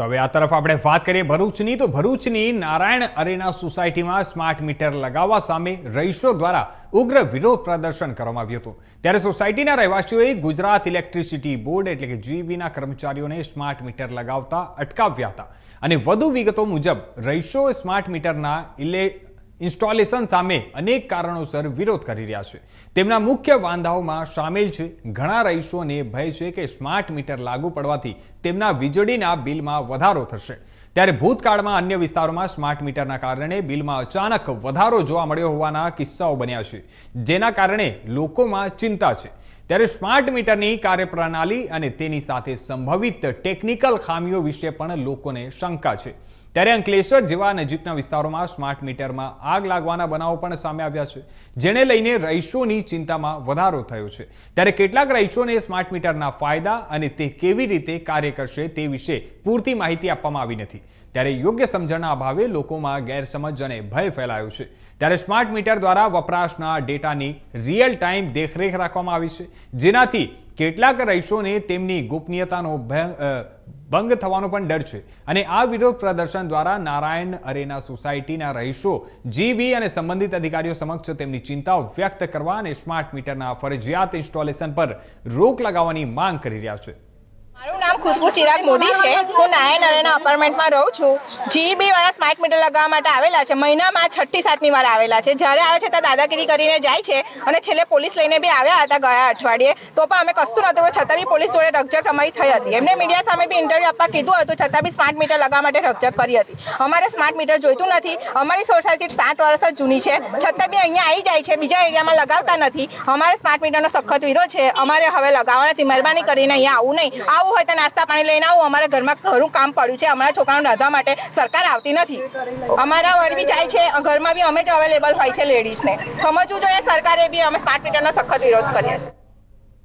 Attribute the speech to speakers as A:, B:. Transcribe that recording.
A: તો હવે આ તરફ આપણે વાત કરીએ ભરૂચની તો ભરૂચની નારાયણ અરેના સોસાયટીમાં સ્માર્ટ મીટર લગાવવા સામે રહીશો દ્વારા ઉગ્ર વિરોધ પ્રદર્શન કરવામાં આવ્યું હતું। ત્યારે સોસાયટીના રહેવાસીઓએ ગુજરાત ઇલેક્ટ્રિસિટી બોર્ડ એટલે કે જીઈબીના કર્મચારીઓને સ્માર્ટ મીટર લગાવતા અટકાવ્યા હતા અને વધુ વિગતો મુજબ રહીશોએ સ્માર્ટ મીટરના ઇન્સ્ટોલેશન સામે અનેક કારણોસર વિરોધ કરી રહ્યા છે। તેમના મુખ્ય વાંધાઓમાં સામેલ છે ઘણા રહીશોને ભય છે કે સ્માર્ટ મીટર લાગુ પડવાથી તેમના વીજળીના બિલમાં વધારો થશે। ત્યારે ભૂતકાળમાં અન્ય વિસ્તારોમાં સ્માર્ટ મીટરના કારણે બિલમાં અચાનક વધારો જોવા મળ્યો હોવાના કિસ્સાઓ બન્યા છે, જેના કારણે લોકોમાં ચિંતા છે। ત્યારે સ્માર્ટ મીટરની કાર્યપ્રણાલી અને તેની સાથે સંભવિત ટેકનિકલ ખામીઓ વિશે પણ લોકોને શંકા છે। ત્યારે અંકલેશ્વર જેવા નજીકના વિસ્તારોમાં સ્માર્ટ મીટરમાં આગ લાગવાના બનાવો પણ સામે આવ્યા છે, જેને લઈને રહીશોની ચિંતામાં વધારો થયો છે। ત્યારે કેટલાક રહીશોને સ્માર્ટ મીટરના ફાયદા અને તે કેવી રીતે કાર્ય કરશે તે વિશે પૂરતી માહિતી આપવામાં આવી નથી। ત્યારે યોગ્ય સમજણના અભાવે લોકોમાં ગેરસમજ અને ભય ફેલાયો છે। ત્યારે સ્માર્ટ મીટર દ્વારા વપરાશના ડેટાની રિયલ ટાઈમ દેખરેખ રાખવામાં આવી છે, જેનાથી કેટલાક રહીશોને તેમની ગોપનીયતાનો ભંગ થવાનો પણ ડર છે અને આ વિરોધ પ્રદર્શન દ્વારા નારાયણ અરેના સોસાયટીના રહીશો જીબી અને સંબંધિત અધિકારીઓ સમક્ષ તેમની ચિંતાઓ વ્યક્ત કરવા અને સ્માર્ટ મીટરના ફરજિયાત ઇન્સ્ટોલેશન પર રોક લગાવવાની માંગ કરી રહ્યા છે।
B: મારું નામ ખુશ્બુ ચિરાગ મોદી છે। હું નારાયણ અરેના અપાર્ટમેન્ટમાં રહું છું। જીબી વાળા સ્માર્ટ મીટર લગાવવા માટે આવેલા છે। મહિનામાં 6 થી 7મી વાર આવેલા છે। જ્યારે આવે છે ત્યાં દાદાગીરી કરીને જાય છે અને છેલ્લે પોલીસ લઈને બી આવ્યા હતા ગયા અઠવાડિયે, તો પણ અમે કશું નહોતું, છતાં બી પોલીસ જોડે રકઝક અમારી થઈ હતી। એમને મીડિયા સામે બી ઇન્ટરવ્યુ આપવા કીધું હતું, છતાં બી સ્માર્ટ મીટર લગાવવા માટે રકઝક કરી હતી। અમારે સ્માર્ટ મીટર જોઈતું નથી। અમારી સોસાયટી 7 વર્ષ જ જૂની છે, છતાં બી અહીંયા આવી જાય છે, બીજા એરિયામાં લગાવતા નથી। અમારે સ્માર્ટ મીટરનો સખત વિરોધ છે। અમારે હવે લગાવવા નથી, મહેરબાની કરીને અહીંયા આવું નહીં। આવું હોય તો નાસ્તા પાણી લઈને આવું। અમારા ઘરમાં ઘણું કામ પડ્યું છે, અમારા છોકરાઓને રાંધવા માટે સરકાર આવતી નથી। અમારા વડ બી જાય છે, ઘરમાં બી અમે જ અવેલેબલ હોય છે લેડીઝને। સમજવું જોઈએ સરકારે બી અમે સ્માર્ટ મીટરનો સખત વિરોધ કરીએ છીએ।